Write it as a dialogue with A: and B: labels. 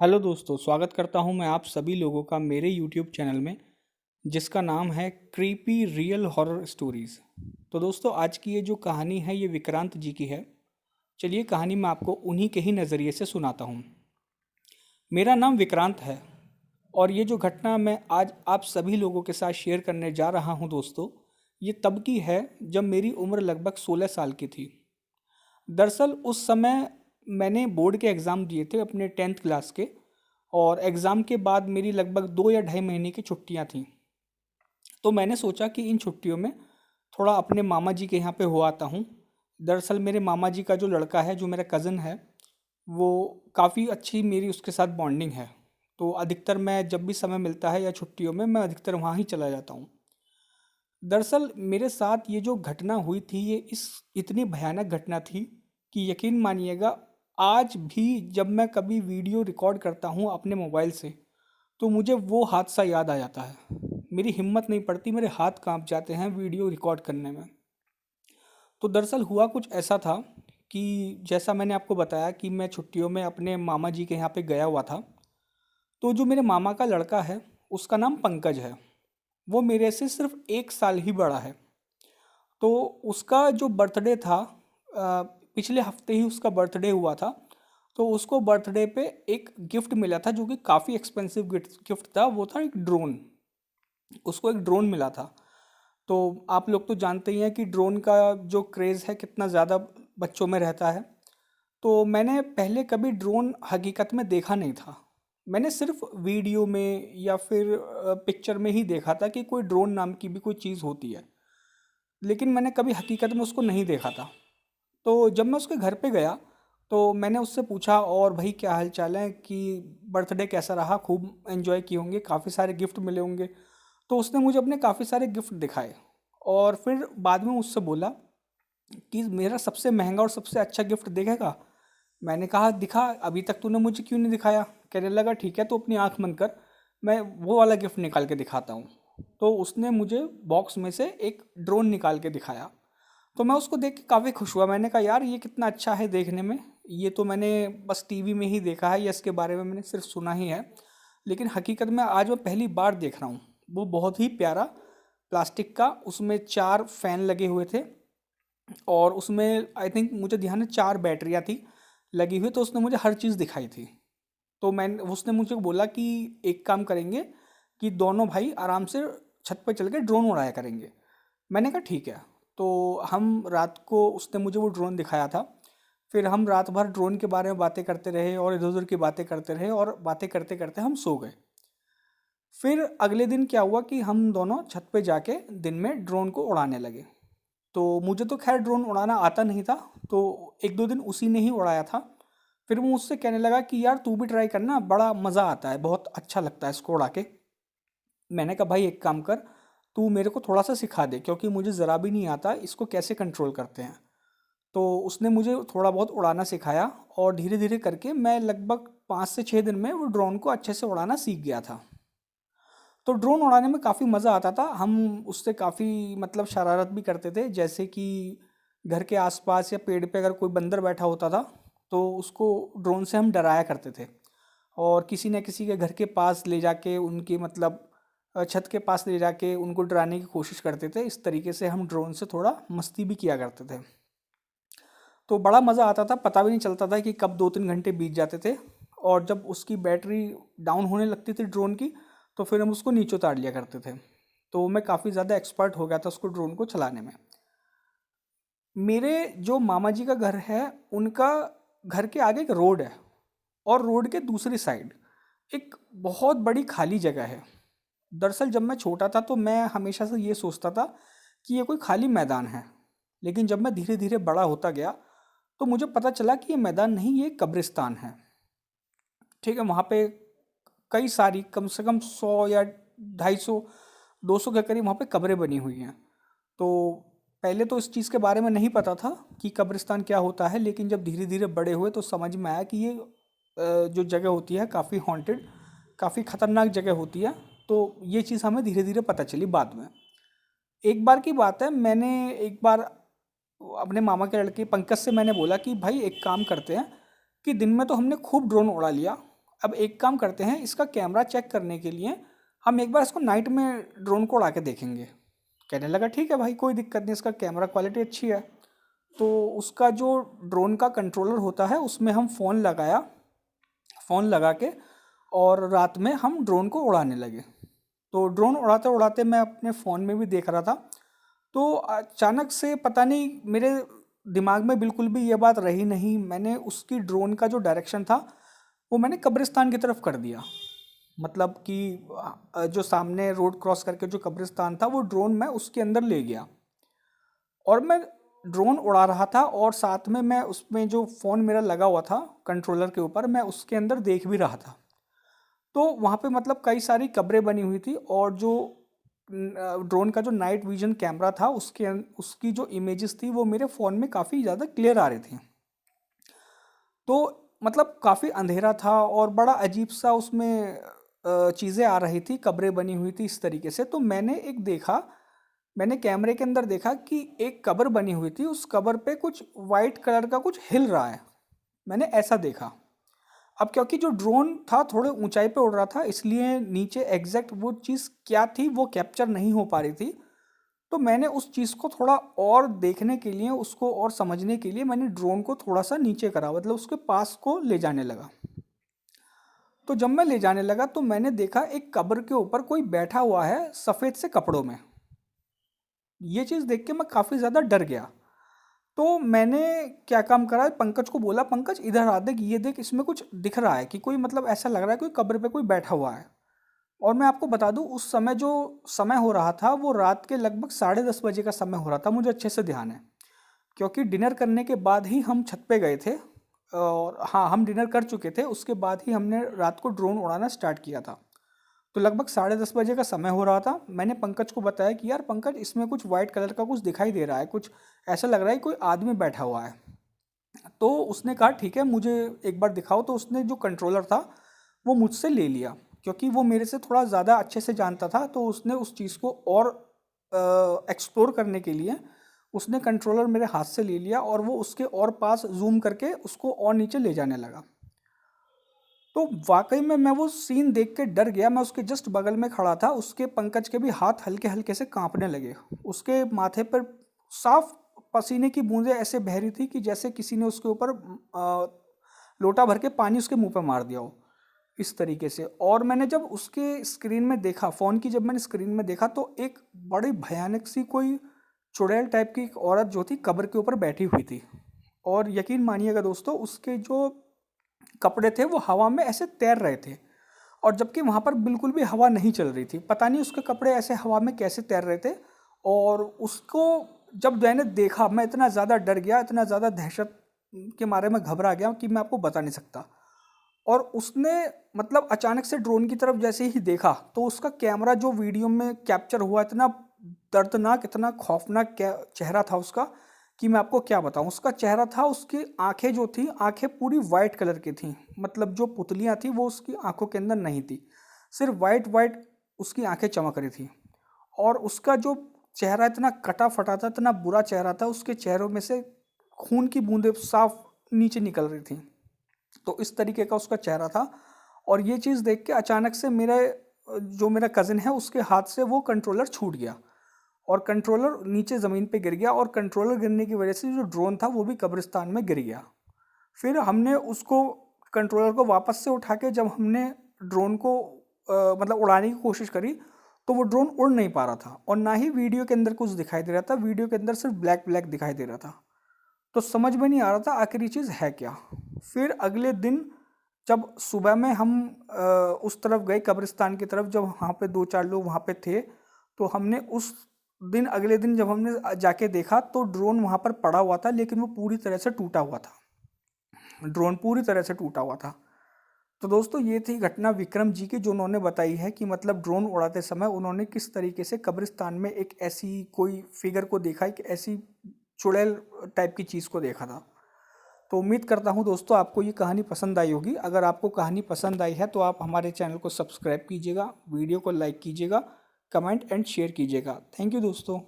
A: Hello दोस्तों, स्वागत करता हूं मैं आप सभी लोगों का मेरे यूट्यूब चैनल में, जिसका नाम है क्रीपी रियल हॉरर स्टोरीज़। तो दोस्तों, आज की ये जो कहानी है ये विक्रांत जी की है। चलिए कहानी मैं आपको उन्हीं के ही नज़रिए से सुनाता हूँ। मेरा नाम विक्रांत है और ये जो घटना मैं आज आप सभी लोगों के साथ शेयर करने जा रहा हूँ दोस्तों, ये तब की है जब मेरी उम्र लगभग 16 साल की थी। दरअसल उस समय मैंने बोर्ड के एग्ज़ाम दिए थे अपने 10th क्लास के, और एग्ज़ाम के बाद मेरी लगभग 2 या ढाई महीने की छुट्टियां थीं। तो मैंने सोचा कि इन छुट्टियों में थोड़ा अपने मामा जी के यहाँ पे हो आता हूँ। दरअसल मेरे मामा जी का जो लड़का है, जो मेरा कज़न है, वो काफ़ी अच्छी मेरी उसके साथ बॉन्डिंग है। तो अधिकतर मैं जब भी समय मिलता है या छुट्टियों में मैं अधिकतर वहाँ ही चला जाता हूँ। दरअसल मेरे साथ ये जो घटना हुई थी ये इतनी भयानक घटना थी कि यकीन मानिएगा, आज भी जब मैं कभी वीडियो रिकॉर्ड करता हूँ अपने मोबाइल से तो मुझे वो हादसा याद आ जाता है। मेरी हिम्मत नहीं पड़ती, मेरे हाथ कांप जाते हैं वीडियो रिकॉर्ड करने में। तो दरअसल हुआ कुछ ऐसा था कि जैसा मैंने आपको बताया कि मैं छुट्टियों में अपने मामा जी के यहाँ पे गया हुआ था। तो जो मेरे मामा का लड़का है, उसका नाम पंकज है। वो मेरे से सिर्फ 1 साल ही बड़ा है। तो उसका जो बर्थडे था, पिछले हफ्ते ही उसका बर्थडे हुआ था। तो उसको बर्थडे पे एक गिफ्ट मिला था जो कि काफ़ी एक्सपेंसिव गिफ्ट था। वो था एक ड्रोन। उसको एक ड्रोन मिला था। तो आप लोग तो जानते ही हैं कि ड्रोन का जो क्रेज़ है कितना ज़्यादा बच्चों में रहता है। तो मैंने पहले कभी ड्रोन हकीकत में देखा नहीं था। मैंने सिर्फ वीडियो में या फिर पिक्चर में ही देखा था कि कोई ड्रोन नाम की भी कोई चीज़ होती है, लेकिन मैंने कभी हकीकत में उसको नहीं देखा था। तो जब मैं उसके घर पे गया तो मैंने उससे पूछा, और भाई क्या हाल चाल है, कि बर्थडे कैसा रहा, खूब एंजॉय किए होंगे, काफ़ी सारे गिफ्ट मिले होंगे। तो उसने मुझे अपने काफ़ी सारे गिफ्ट दिखाए और फिर बाद में मुझसे बोला कि मेरा सबसे महंगा और सबसे अच्छा गिफ्ट देखेगा। मैंने कहा दिखा, अभी तक तूने मुझे क्यों नहीं दिखाया। कहने लगा ठीक है, तो अपनी आंख बंद कर, मैं वो वाला गिफ्ट निकाल के दिखाता हूँ। तो उसने मुझे बॉक्स में से एक ड्रोन निकाल के दिखाया। तो मैं उसको देख के काफ़ी खुश हुआ। मैंने कहा यार ये कितना अच्छा है देखने में। ये तो मैंने बस टीवी में ही देखा है या इसके बारे में मैंने सिर्फ सुना ही है, लेकिन हकीकत में आज मैं पहली बार देख रहा हूँ। वो बहुत ही प्यारा प्लास्टिक का, उसमें 4 फैन लगे हुए थे और उसमें आई थिंक मुझे ध्यान है 4 बैटरियाँ थी लगी हुई। तो उसने मुझे हर चीज़ दिखाई थी। तो उसने मुझे बोला कि एक काम करेंगे कि दोनों भाई आराम से छत पे चल के ड्रोन उड़ाया करेंगे। मैंने कहा ठीक है। तो हम रात को, उसने मुझे वो ड्रोन दिखाया था। फिर हम रात भर ड्रोन के बारे में बातें करते रहे और इधर उधर की बातें करते रहे और बातें करते करते हम सो गए। फिर अगले दिन क्या हुआ कि हम दोनों छत पे जाके दिन में ड्रोन को उड़ाने लगे। तो मुझे तो खैर ड्रोन उड़ाना आता नहीं था, तो एक दो दिन उसी ने ही उड़ाया था। फिर वो मुझसे कहने लगा कि यार तू भी ट्राई करना, बड़ा मज़ा आता है, बहुत अच्छा लगता है इसको उड़ा के। मैंने कहा भाई एक काम कर, तू मेरे को थोड़ा सा सिखा दे, क्योंकि मुझे ज़रा भी नहीं आता इसको कैसे कंट्रोल करते हैं। तो उसने मुझे थोड़ा बहुत उड़ाना सिखाया और धीरे धीरे करके मैं लगभग 5 से 6 दिन में वो ड्रोन को अच्छे से उड़ाना सीख गया था। तो ड्रोन उड़ाने में काफ़ी मज़ा आता था। हम उससे काफ़ी मतलब शरारत भी करते थे, जैसे कि घर के आसपास या पेड़ पे अगर कोई बंदर बैठा होता था तो उसको ड्रोन से हम डराया करते थे। और किसी न किसी के घर के पास ले जाके उनकी मतलब छत के पास ले जाके उनको डराने की कोशिश करते थे। इस तरीके से हम ड्रोन से थोड़ा मस्ती भी किया करते थे। तो बड़ा मज़ा आता था, पता भी नहीं चलता था कि कब 2-3 घंटे बीत जाते थे। और जब उसकी बैटरी डाउन होने लगती थी ड्रोन की, तो फिर हम उसको नीचे उतार लिया करते थे। तो मैं काफ़ी ज़्यादा एक्सपर्ट हो गया था उसको, ड्रोन को चलाने में। मेरे जो मामा जी का घर है, उनका घर के आगे एक रोड है और रोड के दूसरी साइड एक बहुत बड़ी खाली जगह है। दरअसल जब मैं छोटा था तो मैं हमेशा से ये सोचता था कि ये कोई खाली मैदान है, लेकिन जब मैं धीरे धीरे बड़ा होता गया तो मुझे पता चला कि ये मैदान नहीं, ये कब्रिस्तान है। ठीक है, वहाँ पे कई सारी, कम से कम 100 या 250 200 के करीब वहाँ पे कब्रें बनी हुई हैं। तो पहले तो इस चीज़ के बारे में नहीं पता था कि कब्रिस्तान क्या होता है, लेकिन जब धीरे धीरे बड़े हुए तो समझ में आया कि ये जो जगह होती है काफ़ी हॉन्टेड, काफ़ी ख़तरनाक जगह होती है। तो ये चीज़ हमें धीरे धीरे पता चली बाद में। एक बार की बात है, मैंने एक बार अपने मामा के लड़के पंकज से मैंने बोला कि भाई एक काम करते हैं कि दिन में तो हमने खूब ड्रोन उड़ा लिया, अब एक काम करते हैं, इसका कैमरा चेक करने के लिए हम एक बार इसको नाइट में ड्रोन को उड़ा के देखेंगे। कहने लगा ठीक है भाई, कोई दिक्कत नहीं, इसका कैमरा क्वालिटी अच्छी है। तो उसका जो ड्रोन का कंट्रोलर होता है उसमें हम फ़ोन लगाया, फ़ोन लगा के और रात में हम ड्रोन को उड़ाने लगे। तो ड्रोन उड़ाते उड़ाते मैं अपने फ़ोन में भी देख रहा था, तो अचानक से पता नहीं मेरे दिमाग में बिल्कुल भी ये बात रही नहीं, मैंने उसकी ड्रोन का जो डायरेक्शन था वो मैंने कब्रिस्तान की तरफ कर दिया। मतलब कि जो सामने रोड क्रॉस करके जो कब्रिस्तान था वो ड्रोन मैं उसके अंदर ले गया और मैं ड्रोन उड़ा रहा था और साथ में मैं उसमें जो फ़ोन मेरा लगा हुआ था कंट्रोलर के ऊपर, मैं उसके अंदर देख भी रहा था। तो वहाँ पे मतलब कई सारी कब्रें बनी हुई थी और जो ड्रोन का जो नाइट विजन कैमरा था उसकी जो इमेजेस थी वो मेरे फ़ोन में काफ़ी ज़्यादा क्लियर आ रही थी। तो मतलब काफ़ी अंधेरा था और बड़ा अजीब सा उसमें चीज़ें आ रही थी, कब्रें बनी हुई थी इस तरीके से। तो मैंने कैमरे के अंदर देखा कि एक कब्र बनी हुई थी, उस कब्र पे कुछ वाइट कलर का कुछ हिल रहा है, मैंने ऐसा देखा। अब क्योंकि जो ड्रोन था थोड़े ऊंचाई पे उड़ रहा था, इसलिए नीचे एग्जैक्ट वो चीज़ क्या थी वो कैप्चर नहीं हो पा रही थी। तो मैंने उस चीज़ को थोड़ा और देखने के लिए, उसको और समझने के लिए मैंने ड्रोन को थोड़ा सा नीचे करा, मतलब उसके पास को ले जाने लगा। तो जब मैं ले जाने लगा तो मैंने देखा एक कब्र के ऊपर कोई बैठा हुआ है सफ़ेद से कपड़ों में। ये चीज़ देख के मैं काफ़ी ज़्यादा डर गया। तो मैंने क्या काम करा, पंकज को बोला, पंकज इधर आ, देख ये देख, इसमें कुछ दिख रहा है कि कोई, मतलब ऐसा लग रहा है कोई कब्र पे कोई बैठा हुआ है। और मैं आपको बता दूं उस समय जो समय हो रहा था वो रात के लगभग 10:30 बजे का समय हो रहा था, मुझे अच्छे से ध्यान है क्योंकि डिनर करने के बाद ही हम छत पे गए थे। और हाँ, हम डिनर कर चुके थे, उसके बाद ही हमने रात को ड्रोन उड़ाना स्टार्ट किया था। तो लगभग 10:30 बजे का समय हो रहा था। मैंने पंकज को बताया कि यार पंकज, इसमें कुछ वाइट कलर का कुछ दिखाई दे रहा है, कुछ ऐसा लग रहा है कोई आदमी बैठा हुआ है। तो उसने कहा ठीक है, मुझे एक बार दिखाओ। तो उसने जो कंट्रोलर था वो मुझसे ले लिया, क्योंकि वो मेरे से थोड़ा ज़्यादा अच्छे से जानता था। तो उसने उस चीज़ को और एक्सप्लोर करने के लिए उसने कंट्रोलर मेरे हाथ से ले लिया और वो उसके और पास जूम करके उसको और नीचे ले जाने लगा। तो वाकई में मैं वो सीन देख के डर गया। मैं उसके जस्ट बगल में खड़ा था, उसके पंकज के भी हाथ हल्के हल्के से कांपने लगे। उसके माथे पर साफ पसीने की बूंदें ऐसे बह रही थी कि जैसे किसी ने उसके ऊपर लोटा भर के पानी उसके मुंह पे मार दिया हो, इस तरीके से। और मैंने जब उसके स्क्रीन में देखा, फ़ोन की जब मैंने स्क्रीन में देखा, तो एक बड़ी भयानक सी कोई चुड़ैल टाइप की एक औरत जो थी कब्र के ऊपर बैठी हुई थी। और यकीन मानिएगा दोस्तों, उसके जो कपड़े थे वो हवा में ऐसे तैर रहे थे, और जबकि वहाँ पर बिल्कुल भी हवा नहीं चल रही थी। पता नहीं उसके कपड़े ऐसे हवा में कैसे तैर रहे थे। और उसको जब मैंने देखा, मैं इतना ज़्यादा डर गया, इतना ज़्यादा दहशत के मारे में घबरा गया कि मैं आपको बता नहीं सकता। और उसने मतलब अचानक से ड्रोन की तरफ जैसे ही देखा तो उसका कैमरा जो वीडियो में कैप्चर हुआ, इतना दर्दनाक, इतना खौफनाक चेहरा था उसका कि मैं आपको क्या बताऊं। उसका चेहरा था, उसकी आंखें जो थी, आंखें पूरी वाइट कलर की थी, मतलब जो पुतलियां थी वो उसकी आंखों के अंदर नहीं थी, सिर्फ वाइट वाइट उसकी आंखें चमक रही थी। और उसका जो चेहरा इतना कटा फटा था, इतना बुरा चेहरा था, उसके चेहरों में से खून की बूंदें साफ नीचे निकल रही थी। तो इस तरीके का उसका चेहरा था। और ये चीज़ देख के अचानक से मेरा कज़न है, उसके हाथ से वो कंट्रोलर छूट गया और कंट्रोलर नीचे ज़मीन पे गिर गया। और कंट्रोलर गिरने की वजह से जो ड्रोन था वो भी कब्रिस्तान में गिर गया। फिर हमने उसको, कंट्रोलर को वापस से उठा के जब हमने ड्रोन को मतलब उड़ाने की कोशिश करी, तो वो ड्रोन उड़ नहीं पा रहा था और ना ही वीडियो के अंदर कुछ दिखाई दे रहा था। वीडियो के अंदर सिर्फ ब्लैक ब्लैक दिखाई दे रहा था। तो समझ में नहीं आ रहा था आखिर ये चीज़ है क्या। फिर अगले दिन जब सुबह में हम उस तरफ गए कब्रिस्तान की तरफ, जब वहाँ पे 2-4 लोग वहाँ पे थे, तो हमने उस दिन, अगले दिन जब हमने जाके देखा तो ड्रोन वहाँ पर पड़ा हुआ था, लेकिन वो पूरी तरह से टूटा हुआ था। ड्रोन पूरी तरह से टूटा हुआ था। तो दोस्तों, ये थी घटना विक्रम जी की, जो उन्होंने बताई है कि मतलब ड्रोन उड़ाते समय उन्होंने किस तरीके से कब्रिस्तान में एक ऐसी कोई फिगर को देखा, एक ऐसी चुड़ैल टाइप की चीज़ को देखा था। तो उम्मीद करता हूँ दोस्तों आपको ये कहानी पसंद आई होगी। अगर आपको कहानी पसंद आई है तो आप हमारे चैनल को सब्सक्राइब कीजिएगा, वीडियो को लाइक कीजिएगा, कमेंट एंड शेयर कीजिएगा। थैंक यू दोस्तों।